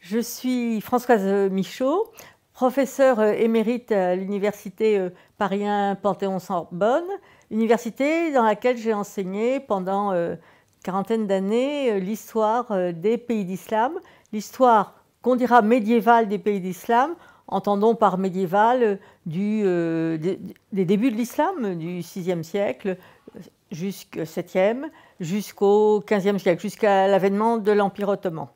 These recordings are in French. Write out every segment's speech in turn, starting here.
Je suis Françoise Michaud, professeure émérite à l'université Paris 1 Panthéon-Sorbonne, université dans laquelle j'ai enseigné pendant une quarantaine d'années l'histoire des pays d'islam, l'histoire qu'on dira médiévale des pays d'islam. Entendons par médiéval des débuts de l'islam, du VIe siècle jusqu'au 7e, jusqu'au XVe siècle, jusqu'à l'avènement de l'Empire ottoman.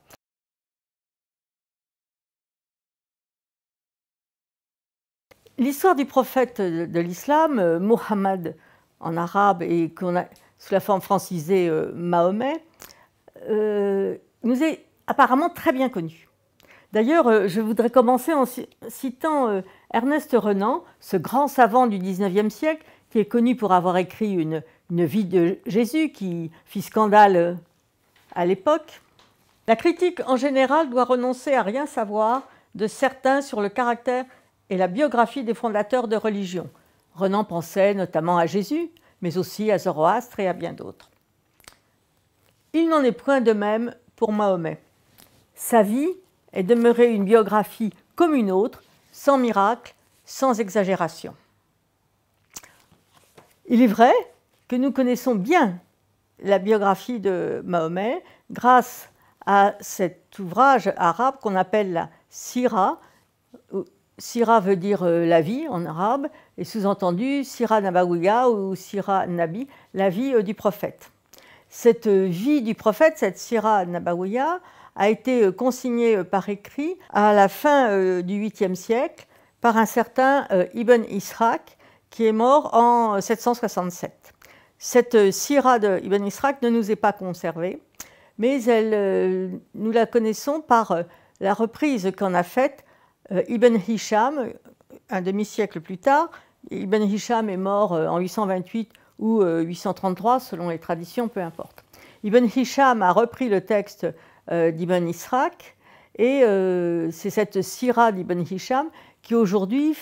L'histoire du prophète de l'islam, Mohammed en arabe et qu'on a sous la forme francisée Mahomet, nous est apparemment très bien connue. D'ailleurs, je voudrais commencer en citant Ernest Renan, ce grand savant du XIXe siècle, qui est connu pour avoir écrit une vie de Jésus qui fit scandale à l'époque. La critique en général doit renoncer à rien savoir de certain sur le caractère et la biographie des fondateurs de religion. Renan pensait notamment à Jésus, mais aussi à Zoroastre et à bien d'autres. Il n'en est point de même pour Mahomet. Sa vie est demeurée une biographie comme une autre, sans miracle, sans exagération. Il est vrai que nous connaissons bien la biographie de Mahomet grâce à cet ouvrage arabe qu'on appelle la Sira. Sira veut dire la vie en arabe, et sous-entendu Sira Nabawiyya ou Sira Nabi, la vie du prophète. Cette vie du prophète, cette Sira Nabawiyya, a été consignée par écrit à la fin du 8e siècle par un certain Ibn Ishaq, qui est mort en 767. Cette Sira d'Ibn Ishaq ne nous est pas conservée, mais nous la connaissons par la reprise qu'en a faite Ibn Hisham, un demi-siècle plus tard. Ibn Hisham est mort en 828 ou 833, selon les traditions, peu importe. Ibn Hisham a repris le texte d'Ibn Ishaq, et c'est cette Sira d'Ibn Hisham qui aujourd'hui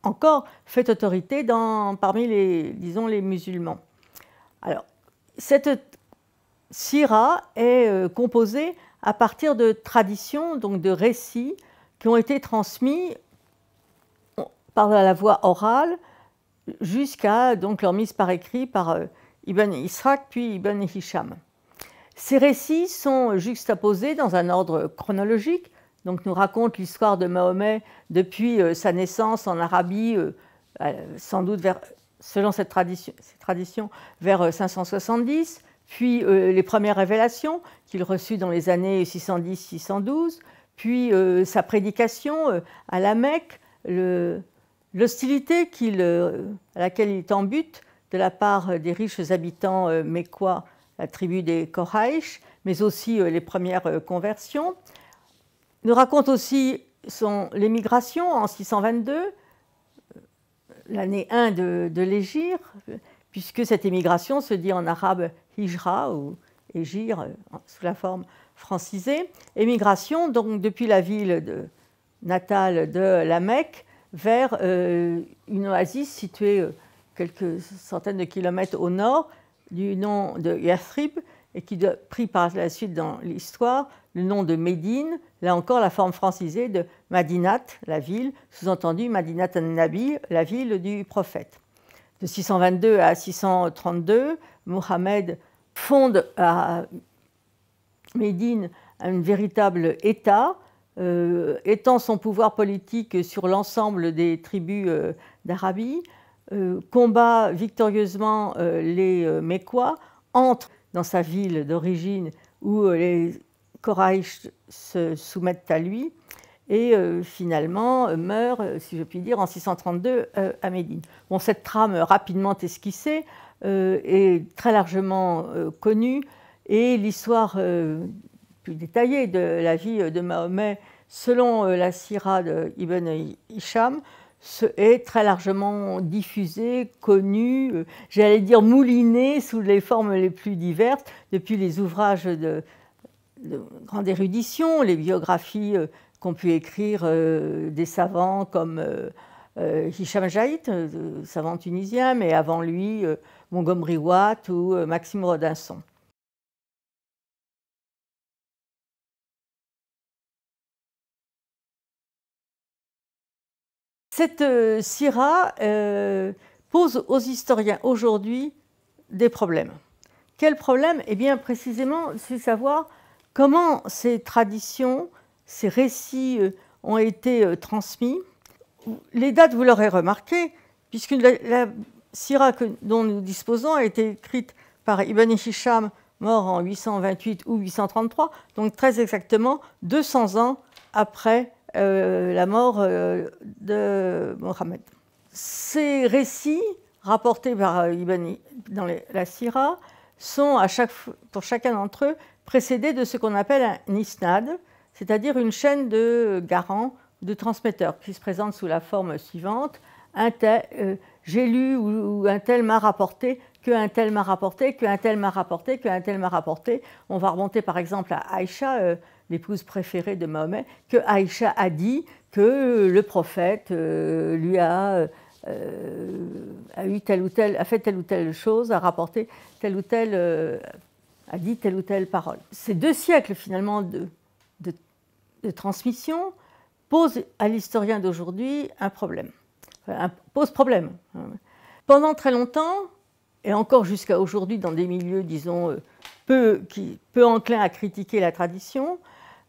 encore fait autorité parmi les musulmans. Alors, cette Sira est composée à partir de traditions, donc de récits, qui ont été transmis par la voie orale jusqu'à leur mise par écrit par Ibn Ishaq puis Ibn Hisham. Ces récits sont juxtaposés dans un ordre chronologique, donc nous racontent l'histoire de Mahomet depuis sa naissance en Arabie, sans doute selon cette tradition, vers 570, puis les premières révélations qu'il reçut dans les années 610-612, puis sa prédication à la Mecque, l'hostilité à laquelle il est en but de la part des riches habitants mécois, la tribu des Koraïch, mais aussi les premières conversions. Il nous raconte aussi l'émigration en 622, l'année 1 de l'Hégire, puisque cette émigration se dit en arabe hijra ou hégir sous la forme francisée. Émigration donc depuis la ville natale de la Mecque vers une oasis située quelques centaines de kilomètres au nord du nom de Yathrib, et qui a pris par la suite dans l'histoire le nom de Médine, là encore la forme francisée de Madinat, la ville, sous-entendu Madinat an-Nabi, la ville du prophète. De 622 à 632, Mohammed fonde à Médine un véritable État, étend son pouvoir politique sur l'ensemble des tribus d'Arabie, combat victorieusement les Mécois, entre dans sa ville d'origine où les Koraïch se soumettent à lui, et finalement meurt, si je puis dire, en 632 à Médine. Bon, cette trame rapidement esquissée est très largement connue, et l'histoire plus détaillée de la vie de Mahomet, selon la Sira d'Ibn Hisham, est très largement diffusée, connue, j'allais dire moulinée sous les formes les plus diverses, depuis les ouvrages de grande érudition, les biographies qu'ont pu écrire des savants comme Hicham Jaït, savant tunisien, mais avant lui Montgomery Watt ou Maxime Rodinson. Cette sira pose aux historiens aujourd'hui des problèmes. Quels problèmes? Eh bien, précisément, c'est savoir comment ces traditions, ces récits ont été transmis. Les dates, vous l'aurez remarqué, puisque la sira dont nous disposons a été écrite par Ibn Hisham, mort en 828 ou 833, donc très exactement 200 ans après la mort de Mohammed. Ces récits, rapportés par Ibn dans la sira, sont pour chacun d'entre eux précédés de ce qu'on appelle un isnad, c'est-à-dire une chaîne de garants, de transmetteurs, qui se présente sous la forme suivante. J'ai lu ou un tel m'a rapporté, qu'un tel m'a rapporté, qu'un tel m'a rapporté, qu'un tel m'a rapporté. On va remonter par exemple à Aïcha, l'épouse préférée de Mahomet, que Aïcha a dit que le prophète lui a fait telle ou telle chose, a rapporté telle ou telle, a dit telle ou telle parole. Ces 2 siècles finalement de transmission posent à l'historien d'aujourd'hui un problème. Pose problème. Pendant très longtemps, et encore jusqu'à aujourd'hui dans des milieux, disons, peu enclins à critiquer la tradition,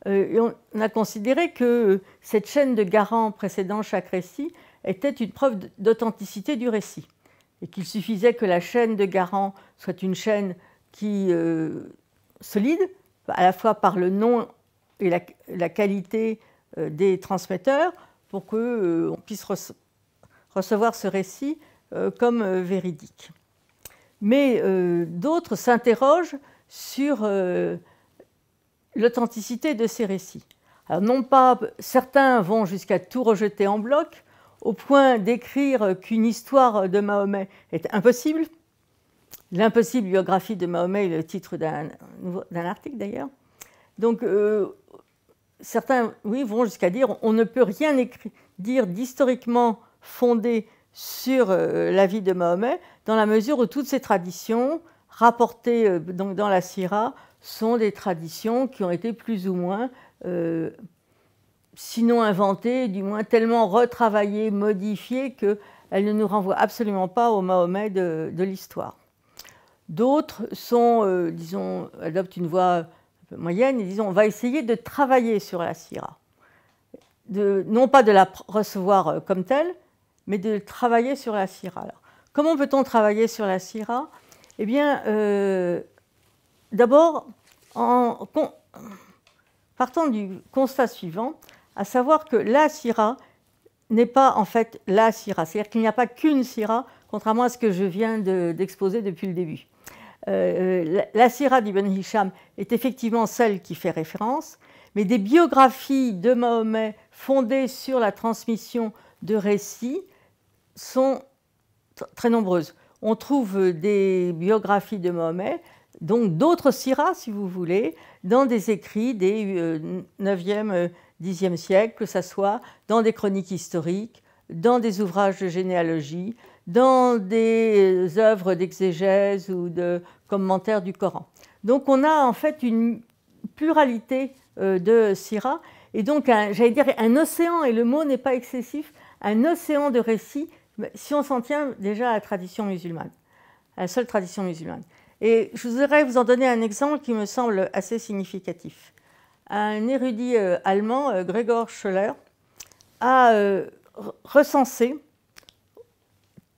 on a considéré que cette chaîne de garants précédant chaque récit était une preuve d'authenticité du récit, et qu'il suffisait que la chaîne de garants soit une chaîne solide, à la fois par le nom et la qualité des transmetteurs, pour qu'on puisse recevoir ce récit comme véridique. Mais d'autres s'interrogent sur l'authenticité de ces récits. Alors non pas, certains vont jusqu'à tout rejeter en bloc, au point d'écrire qu'une histoire de Mahomet est impossible. L'impossible biographie de Mahomet est le titre d'un article d'ailleurs. Donc certains, oui, vont jusqu'à dire on ne peut rien dire d'historiquement fondé sur la vie de Mahomet, dans la mesure où toutes ces traditions rapportées donc dans la sira sont des traditions qui ont été plus ou moins, sinon inventées, du moins tellement retravaillées, modifiées, qu'elles ne nous renvoient absolument pas au Mahomet de l'histoire. D'autres sont, disons, adoptent une voie un peu moyenne et disent on va essayer de travailler sur la sira, non pas de la recevoir comme telle, mais de travailler sur la sira. Alors, comment peut-on travailler sur la sira? Eh bien, d'abord, partant du constat suivant, à savoir que la sira n'est pas en fait la sira, c'est-à-dire qu'il n'y a pas qu'une sira, contrairement à ce que je viens d'exposer depuis le début. La sira d'Ibn Hisham est effectivement celle qui fait référence, mais des biographies de Mahomet fondées sur la transmission de récits sont très nombreuses. On trouve des biographies de Mahomet, donc d'autres siras, si vous voulez, dans des écrits des 9e, 10e siècle, que ce soit dans des chroniques historiques, dans des ouvrages de généalogie, dans des œuvres d'exégèse ou de commentaires du Coran. Donc on a en fait une pluralité de siras, et donc j'allais dire un océan, et le mot n'est pas excessif, un océan de récits, si on s'en tient déjà à la tradition musulmane, à la seule tradition musulmane. Et je voudrais vous en donner un exemple qui me semble assez significatif. Un érudit allemand, Gregor Scholler, a recensé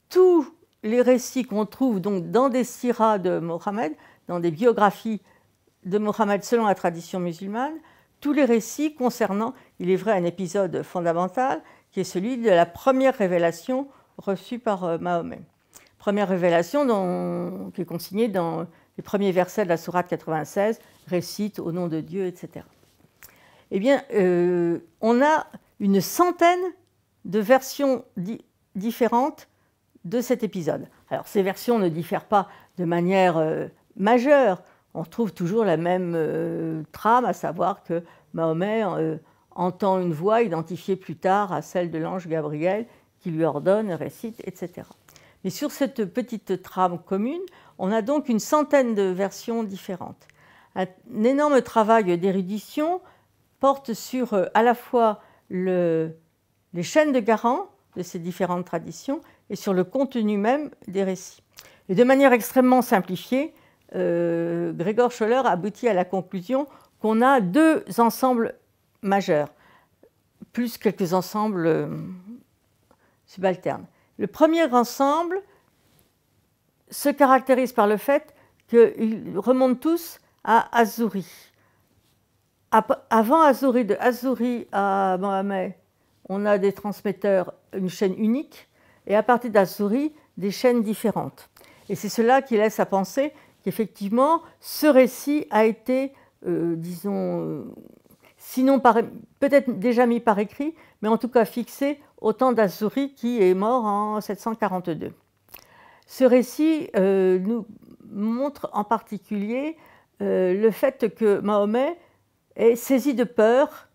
tous les récits qu'on trouve donc dans des siras de Mohammed, dans des biographies de Mohammed selon la tradition musulmane, tous les récits concernant, il est vrai, un épisode fondamental, qui est celui de la première révélation reçue par Mahomet. Première révélation qui est consignée dans les premiers versets de la sourate 96, récite au nom de Dieu, etc. Eh bien, on a une centaine de versions différentes de cet épisode. Alors, ces versions ne diffèrent pas de manière majeure. On trouve toujours la même trame, à savoir que Mahomet entend une voix identifiée plus tard à celle de l'ange Gabriel qui lui ordonne, récite, etc. Mais sur cette petite trame commune, on a donc une centaine de versions différentes. Un énorme travail d'érudition porte sur à la fois les chaînes de garants, de ces différentes traditions et sur le contenu même des récits. Et de manière extrêmement simplifiée, Gregor Scholler aboutit à la conclusion qu'on a deux ensembles majeurs, plus quelques ensembles subalternes. Le premier ensemble se caractérise par le fait qu'ils remontent tous à Azzuri. Avant Azzuri, de Azzuri à Mohammed, on a des transmetteurs, une chaîne unique, et à partir d'Azzuri, des chaînes différentes. Et c'est cela qui laisse à penser qu'effectivement, ce récit a été, disons, sinon peut-être déjà mis par écrit, mais en tout cas fixé au temps d'Azzuri qui est mort en 742. Ce récit nous montre en particulier le fait que Mahomet est saisi de peur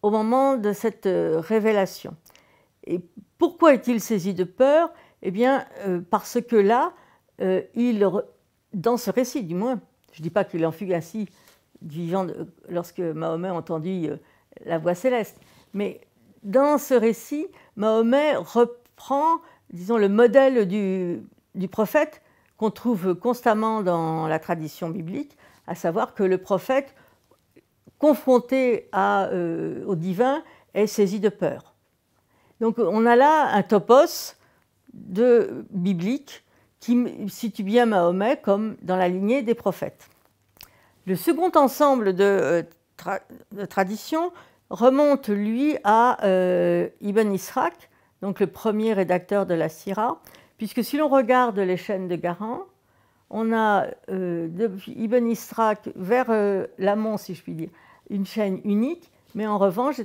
au moment de cette révélation. Et pourquoi est-il saisi de peur? Eh bien, parce que là, dans ce récit du moins, je ne dis pas qu'il en fut ainsi vivant lorsque Mahomet entendit la voix céleste, mais dans ce récit, Mahomet reprend, disons, le modèle du prophète qu'on trouve constamment dans la tradition biblique, à savoir que le prophète, confronté au divin, est saisi de peur. Donc on a là un topos biblique qui situe bien Mahomet comme dans la lignée des prophètes. Le second ensemble de traditions remonte, lui, à Ibn Ishaq, donc le premier rédacteur de la Sira, puisque si l'on regarde les chaînes de Garan, on a depuis Ibn Ishaq vers l'amont, si je puis dire, une chaîne unique, mais en revanche,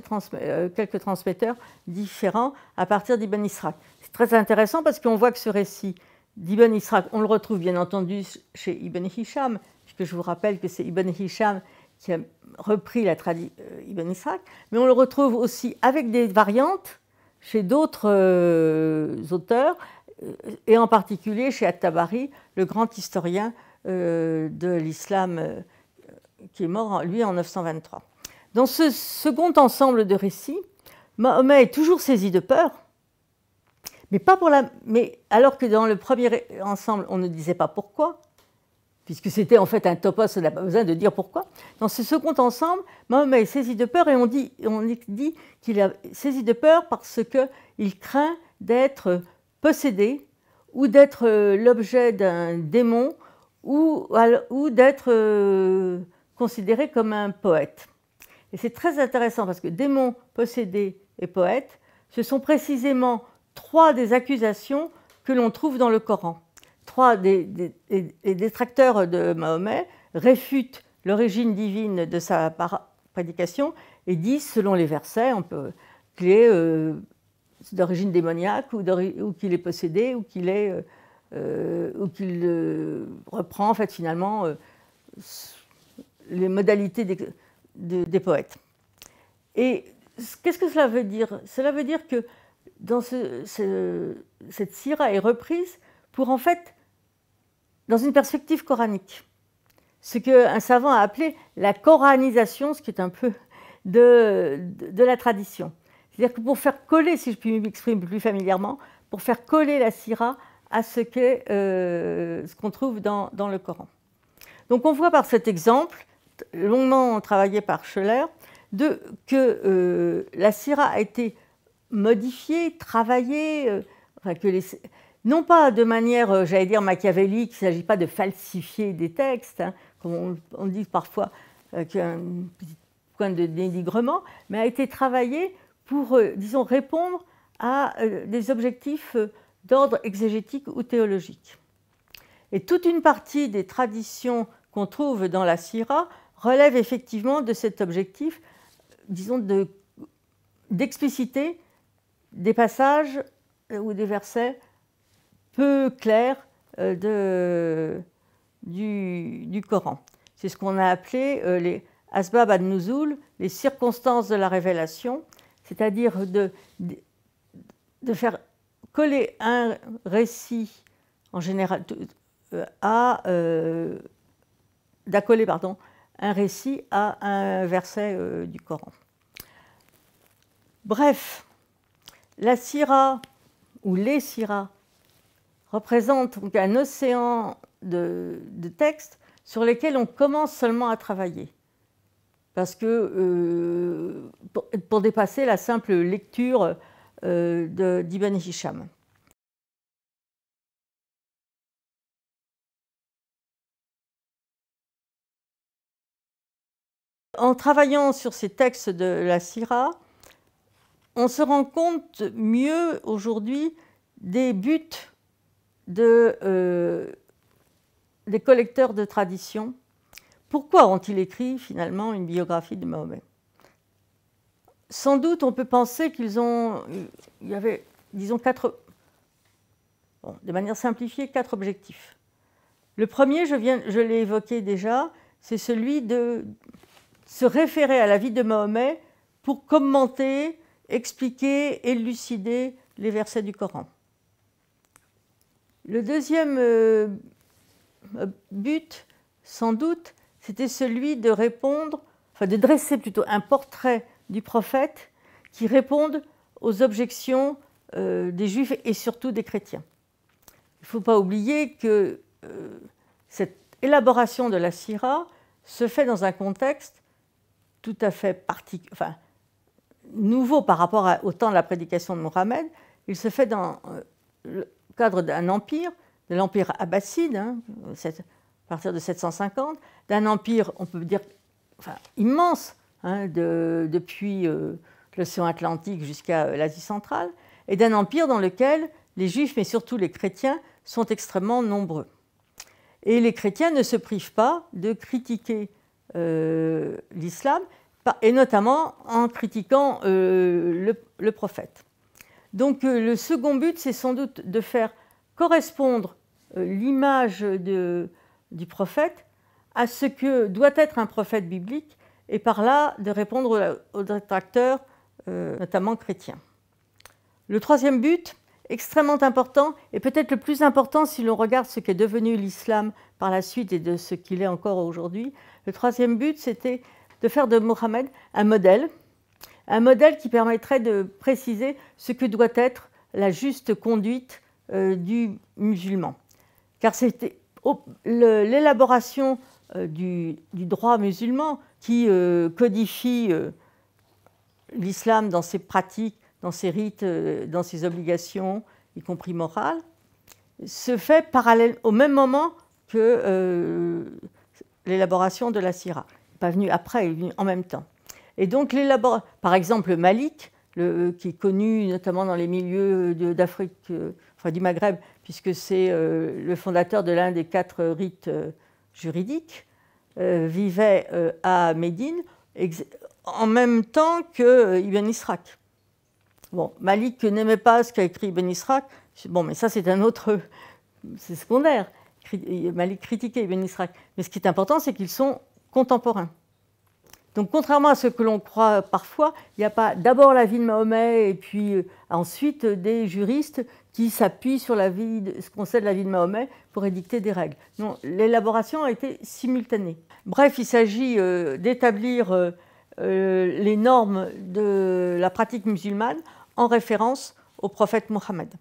quelques transmetteurs différents à partir d'Ibn Ishaq. C'est très intéressant parce qu'on voit que ce récit d'Ibn Ishaq, on le retrouve bien entendu chez Ibn Hisham, puisque je vous rappelle que c'est Ibn Hisham qui a repris la tradition Ibn Ishaq, mais on le retrouve aussi avec des variantes chez d'autres auteurs, et en particulier chez At-Tabari, le grand historien de l'islam qui est mort, lui, en 923. Dans ce second ensemble de récits, Mahomet est toujours saisi de peur, mais alors que dans le premier ensemble, on ne disait pas pourquoi, puisque c'était en fait un topos, on n'a pas besoin de dire pourquoi. Dans ce second ensemble, Mahomet est saisi de peur et on dit qu'il est saisi de peur parce qu'il craint d'être possédé ou d'être l'objet d'un démon ou d'être considéré comme un poète. Et c'est très intéressant parce que démon, possédé et poète, ce sont précisément trois des accusations que l'on trouve dans le Coran. Trois des détracteurs de Mahomet réfutent l'origine divine de sa prédication et disent, selon les versets, qu'il est d'origine démoniaque ou qu'il est possédé ou qu'il reprend en fait finalement les modalités des poètes. Et qu'est-ce que cela veut dire? Cela veut dire que dans cette sira est reprise pour en fait dans une perspective coranique. Ce qu'un savant a appelé la coranisation, ce qui est un peu de la tradition. C'est-à-dire que pour faire coller, si je puis m'exprimer plus familièrement, pour faire coller la sira à ce qu'on trouve dans le Coran. Donc on voit par cet exemple, longuement travaillé par Scholler, que la sira a été modifiée, travaillée, non pas de manière, j'allais dire, machiavélique, il ne s'agit pas de falsifier des textes, hein, comme on dit parfois qu'un petit point de dénigrement, mais a été travaillée pour, disons, répondre à des objectifs d'ordre exégétique ou théologique. Et toute une partie des traditions qu'on trouve dans la sira relève effectivement de cet objectif, disons, d'expliciter des passages ou des versets peu clairs du Coran. C'est ce qu'on a appelé les asbab an-nuzul, les circonstances de la révélation, c'est-à-dire de faire coller un récit en général d'accoler un récit à un verset du Coran. Bref, La sira, ou les siras, représentent donc un océan de textes sur lesquels on commence seulement à travailler. Parce que pour dépasser la simple lecture d'Ibn Hisham. En travaillant sur ces textes de la Sira, on se rend compte mieux aujourd'hui des buts des collecteurs de traditions. Pourquoi ont-ils écrit finalement une biographie de Mahomet? Sans doute, on peut penser il y avait, disons, de manière simplifiée, 4 objectifs. Le premier, je l'ai évoqué déjà, c'est celui de se référer à la vie de Mahomet pour commenter, expliquer, élucider les versets du Coran. Le deuxième but, sans doute, c'était celui de de dresser plutôt un portrait du prophète qui réponde aux objections des Juifs et surtout des chrétiens. Il ne faut pas oublier que cette élaboration de la Sira se fait dans un contexte tout à fait nouveau par rapport au temps de la prédication de Mohammed. Il se fait dans le cadre d'un empire, de l'empire abbasside, à partir de 750, d'un empire, on peut dire, immense, depuis l'océan Atlantique jusqu'à l'Asie centrale, et d'un empire dans lequel les Juifs, mais surtout les chrétiens, sont extrêmement nombreux. Et les chrétiens ne se privent pas de critiquer l'islam, et notamment en critiquant le prophète. Donc le second but, c'est sans doute de faire correspondre l'image du prophète à ce que doit être un prophète biblique, et par là de répondre aux détracteurs, notamment chrétiens. Le troisième but, extrêmement important, et peut-être le plus important si l'on regarde ce qu'est devenu l'islam par la suite et de ce qu'il est encore aujourd'hui, le troisième but, c'était de faire de Mohammed un modèle qui permettrait de préciser ce que doit être la juste conduite du musulman. Car c'était l'élaboration du droit musulman qui codifie l'islam dans ses pratiques, dans ses rites, dans ses obligations, y compris morales, se fait au même moment que l'élaboration de la Sira. Pas venu après, il est venu en même temps. Et donc, par exemple, Malik, qui est connu notamment dans les milieux d'Afrique, du Maghreb, puisque c'est le fondateur de l'un des 4 rites juridiques, vivait à Médine en même temps que Ibn Ishaq. Bon, Malik n'aimait pas ce qu'a écrit Ibn Ishaq, mais ça c'est c'est secondaire. Malik critiquait Ibn Ishaq. Mais ce qui est important, c'est qu'ils sont contemporains. Donc, contrairement à ce que l'on croit parfois, il n'y a pas d'abord la vie de Mahomet et puis ensuite des juristes qui s'appuient sur ce qu'on sait de la vie de Mahomet pour édicter des règles. Non, l'élaboration a été simultanée. Bref, il s'agit d'établir les normes de la pratique musulmane en référence au prophète Mohammed.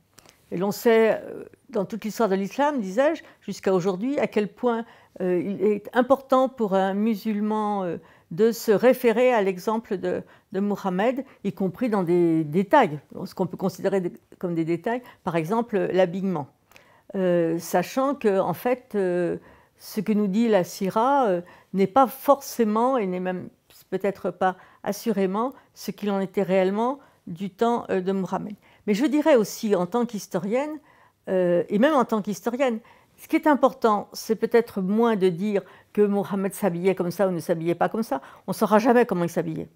Et l'on sait, dans toute l'histoire de l'islam, disais-je, jusqu'à aujourd'hui, à quel point il est important pour un musulman de se référer à l'exemple de Mohammed, y compris dans des détails, ce qu'on peut considérer comme des détails, par exemple l'habillement. Sachant que, en fait, ce que nous dit la Sira n'est pas forcément, et n'est même peut-être pas assurément, ce qu'il en était réellement du temps de Mohammed. Mais je dirais aussi, en tant qu'historienne, et même en tant qu'historienne, ce qui est important, c'est peut-être moins de dire que Mohammed s'habillait comme ça ou ne s'habillait pas comme ça. On ne saura jamais comment il s'habillait.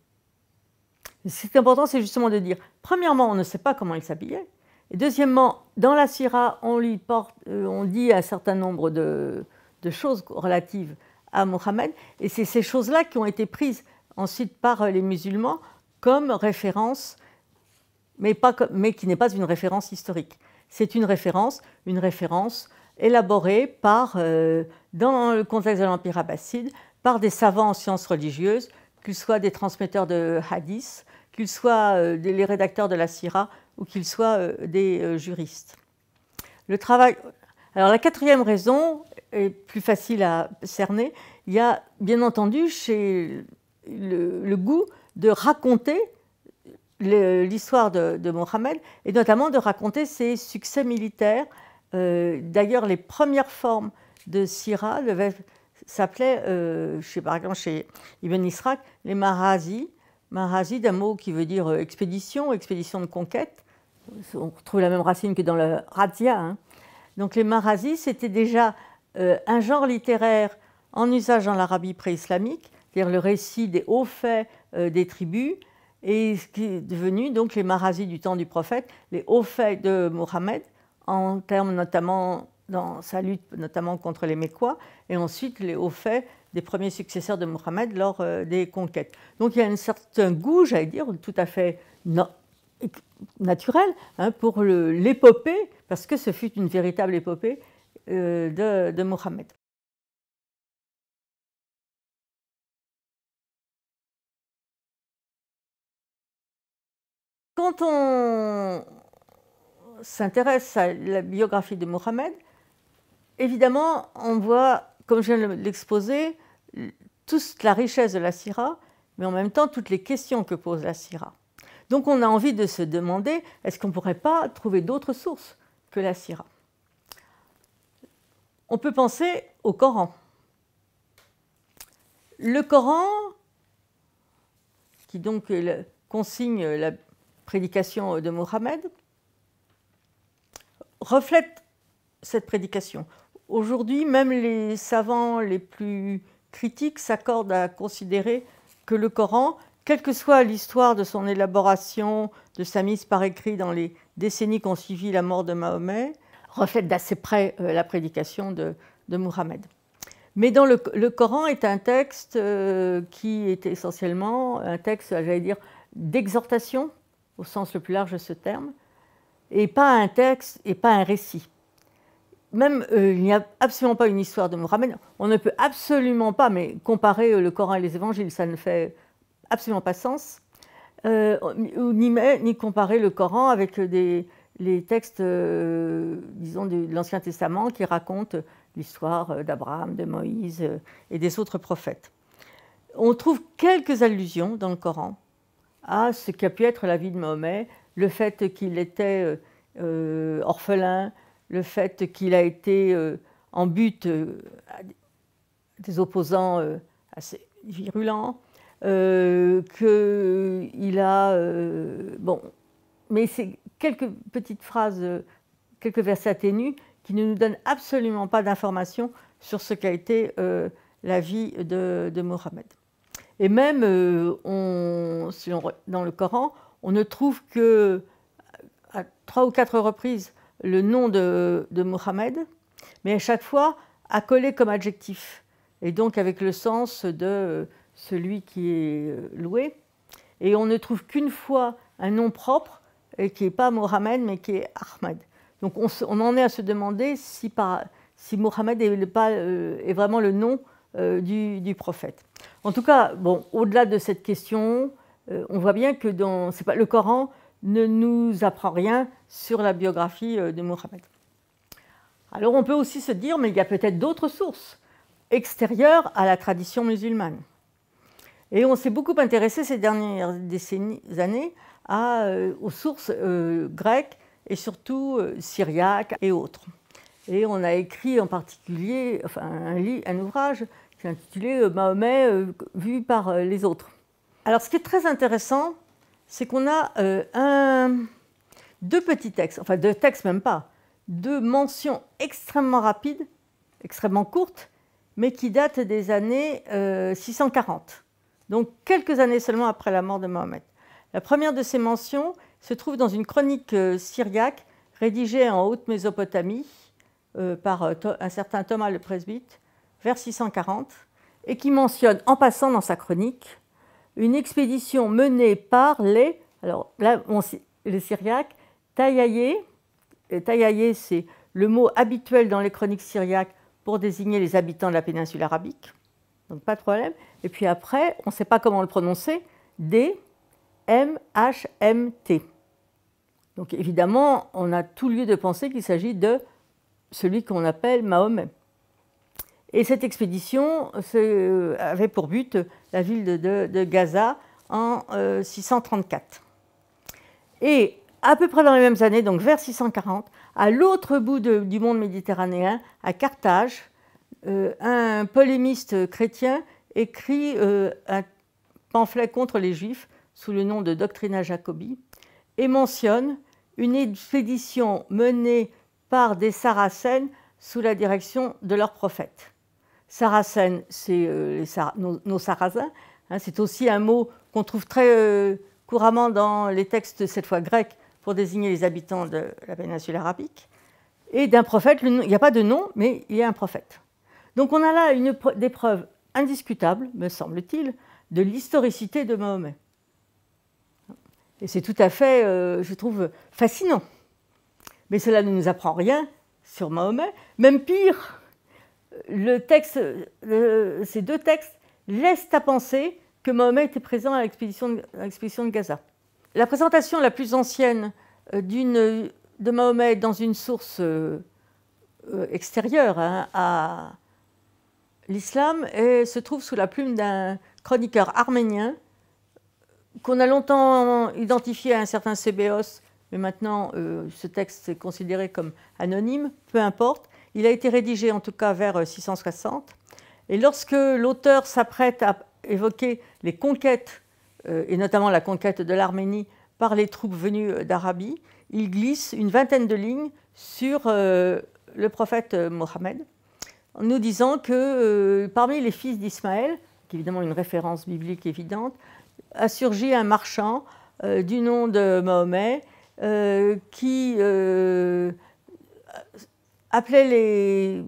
Ce qui est important, c'est justement de dire, premièrement, on ne sait pas comment il s'habillait. Et deuxièmement, dans la Sira, on dit un certain nombre de choses relatives à Mohammed. Et c'est ces choses-là qui ont été prises ensuite par les musulmans comme référence, mais qui n'est pas une référence historique. C'est une référence élaborée dans le contexte de l'Empire abbasside par des savants en sciences religieuses, qu'ils soient des transmetteurs de hadiths, qu'ils soient les rédacteurs de la Sira ou qu'ils soient des juristes. Le travail. Alors la quatrième raison est plus facile à cerner. Il y a bien entendu chez le goût de raconter l'histoire de Mohammed et notamment de raconter ses succès militaires. D'ailleurs, les premières formes de Sira s'appelaient, par exemple chez Ibn Ishaq, les Maghazi. Maghazi, d'un mot qui veut dire expédition, expédition de conquête. On retrouve la même racine que dans le razzia, hein. Donc les Maghazi, c'était déjà un genre littéraire en usage dans l'Arabie pré-islamique, c'est-à-dire le récit des hauts faits des tribus, et ce qui est devenu donc les Maghazi du temps du prophète, les hauts faits de Mohammed, en termes notamment dans sa lutte notamment contre les Mécois, et ensuite les hauts faits des premiers successeurs de Mohammed lors des conquêtes. Donc il y a un certain goût, j'allais dire, tout à fait naturel hein, pour l'épopée, parce que ce fut une véritable épopée de Mohammed. Quand on s'intéresse à la biographie de Mohammed, évidemment, on voit, comme je viens de l'exposer, toute la richesse de la Sira, mais en même temps toutes les questions que pose la Sira. Donc on a envie de se demander, est-ce qu'on ne pourrait pas trouver d'autres sources que la Sira? On peut penser au Coran. Le Coran, qui donc consigne la prédication de Mohammed, reflète cette prédication. Aujourd'hui, même les savants les plus critiques s'accordent à considérer que le Coran, quelle que soit l'histoire de son élaboration, de sa mise par écrit dans les décennies qui ont suivi la mort de Mahomet, reflète d'assez près la prédication de Mohammed. Mais dans le Coran est un texte qui est essentiellement un texte, j'allais dire, d'exhortation, au sens le plus large de ce terme, et pas un texte et pas un récit. Même il n'y a absolument pas une histoire de Mohammed. On ne peut absolument pas, mais comparer le Coran et les évangiles, ça ne fait absolument pas sens, ni comparer le Coran avec les textes, disons, de l'Ancien Testament qui racontent l'histoire d'Abraham, de Moïse et des autres prophètes. On trouve quelques allusions dans le Coran à ce qui a pu être la vie de Mahomet, le fait qu'il était orphelin, le fait qu'il a été en but à des opposants assez virulents, qu'il a... bon, mais c'est quelques petites phrases, quelques versets atténus qui ne nous donnent absolument pas d'informations sur ce qu'a été la vie de Mohammed. Et même, dans le Coran, on ne trouve que à 3 ou 4 reprises le nom de Mohammed, mais à chaque fois accolé comme adjectif, et donc avec le sens de celui qui est loué. Et on ne trouve qu'une fois un nom propre, qui n'est pas Mohammed, mais qui est Ahmed. Donc on en est à se demander si Mohammed est vraiment le nom du prophète. En tout cas, bon, au-delà de cette question, on voit bien que le Coran ne nous apprend rien sur la biographie de Mohammed. Alors on peut aussi se dire, mais il y a peut-être d'autres sources extérieures à la tradition musulmane. Et on s'est beaucoup intéressé ces dernières années aux sources grecques et surtout syriaques et autres. Et on a écrit en particulier un ouvrage qui est intitulé « Mahomet vu par les autres ». Alors ce qui est très intéressant, c'est qu'on a deux petits textes, enfin deux textes même pas, deux mentions extrêmement rapides, extrêmement courtes, mais qui datent des années 640, donc quelques années seulement après la mort de Mahomet. La première de ces mentions se trouve dans une chronique syriaque rédigée en Haute-Mésopotamie par un certain Thomas le Presbyte, vers 640, et qui mentionne en passant dans sa chronique une expédition menée par les, alors là, les Syriaques, Tayaye. Tayaye, c'est le mot habituel dans les chroniques syriaques pour désigner les habitants de la péninsule arabique, donc pas de problème. Et puis après, on ne sait pas comment le prononcer, D-M-H-M-T. Donc évidemment, on a tout lieu de penser qu'il s'agit de celui qu'on appelle Mahomet. Et cette expédition avait pour but la ville de Gaza en 634. Et à peu près dans les mêmes années, donc vers 640, à l'autre bout du monde méditerranéen, à Carthage, un polémiste chrétien écrit un pamphlet contre les Juifs sous le nom de Doctrina Jacobi et mentionne une expédition menée par des Saracènes sous la direction de leur prophète. Saracènes, c'est nos Sarrasins, hein, c'est aussi un mot qu'on trouve très couramment dans les textes, cette fois grecs, pour désigner les habitants de la péninsule arabique. Et d'un prophète, il n'y a pas de nom, mais il y a un prophète. Donc on a là des preuves indiscutables, me semble-t-il, de l'historicité de Mahomet. Et c'est tout à fait, je trouve, fascinant. Mais cela ne nous apprend rien sur Mahomet. Même pire, ces deux textes laissent à penser que Mahomet était présent à l'expédition de Gaza. La présentation la plus ancienne de Mahomet dans une source extérieure à l'islam se trouve sous la plume d'un chroniqueur arménien qu'on a longtemps identifié à un certain Sébéos, mais maintenant ce texte est considéré comme anonyme, peu importe. Il a été rédigé en tout cas vers 660. Et lorsque l'auteur s'apprête à évoquer les conquêtes, et notamment la conquête de l'Arménie par les troupes venues d'Arabie, il glisse une vingtaine de lignes sur le prophète Mohammed, en nous disant que parmi les fils d'Ismaël, qui est évidemment une référence biblique évidente, a surgi un marchand du nom de Mahomet qui appelait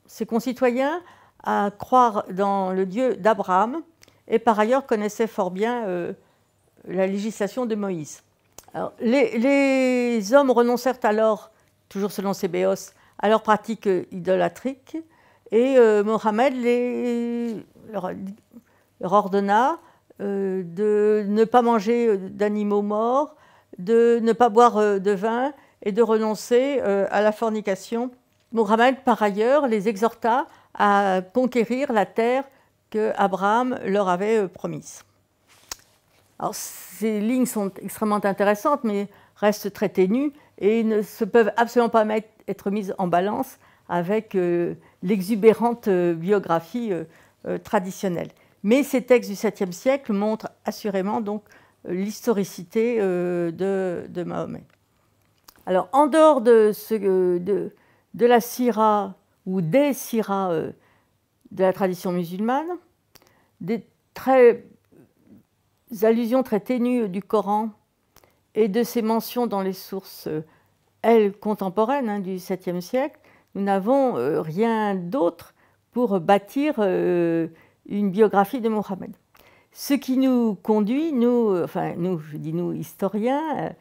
ses concitoyens à croire dans le Dieu d'Abraham et par ailleurs connaissait fort bien la législation de Moïse. Alors, les hommes renoncèrent alors, toujours selon Sébéos, à leurs pratiques idolâtriques et Mohammed leur ordonna de ne pas manger d'animaux morts, de ne pas boire de vin et de renoncer à la fornication. Mohammed, par ailleurs, les exhorta à conquérir la terre que Abraham leur avait promise. Alors, ces lignes sont extrêmement intéressantes, mais restent très ténues et ne se peuvent absolument pas être mises en balance avec l'exubérante biographie traditionnelle. Mais ces textes du 7e siècle montrent assurément donc l'historicité de Mahomet. Alors, en dehors de la sira ou des siras de la tradition musulmane, des allusions très ténues du Coran et de ces mentions dans les sources, elles, contemporaines du 7e siècle, nous n'avons rien d'autre pour bâtir une biographie de Mohammed. Ce qui nous conduit, je dis nous historiens,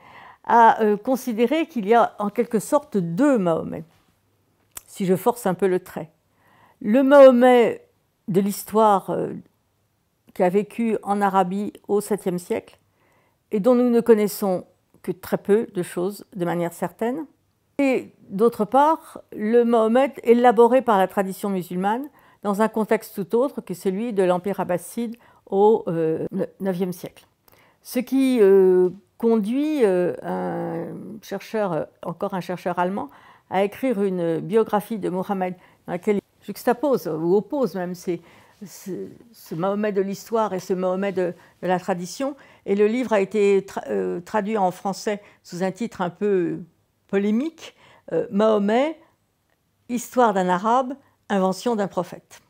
à considérer qu'il y a en quelque sorte deux Mahomet, si je force un peu le trait. Le Mahomet de l'histoire qui a vécu en Arabie au 7e siècle et dont nous ne connaissons que très peu de choses de manière certaine. Et d'autre part, le Mahomet élaboré par la tradition musulmane dans un contexte tout autre que celui de l'Empire abbasside au IXe siècle. Ce qui conduit encore un chercheur allemand, à écrire une biographie de Mohammed dans laquelle il juxtapose ou oppose même ce Mahomet de l'histoire et ce Mahomet de la tradition. Et le livre a été traduit en français sous un titre un peu polémique, Mahomet, histoire d'un arabe, invention d'un prophète.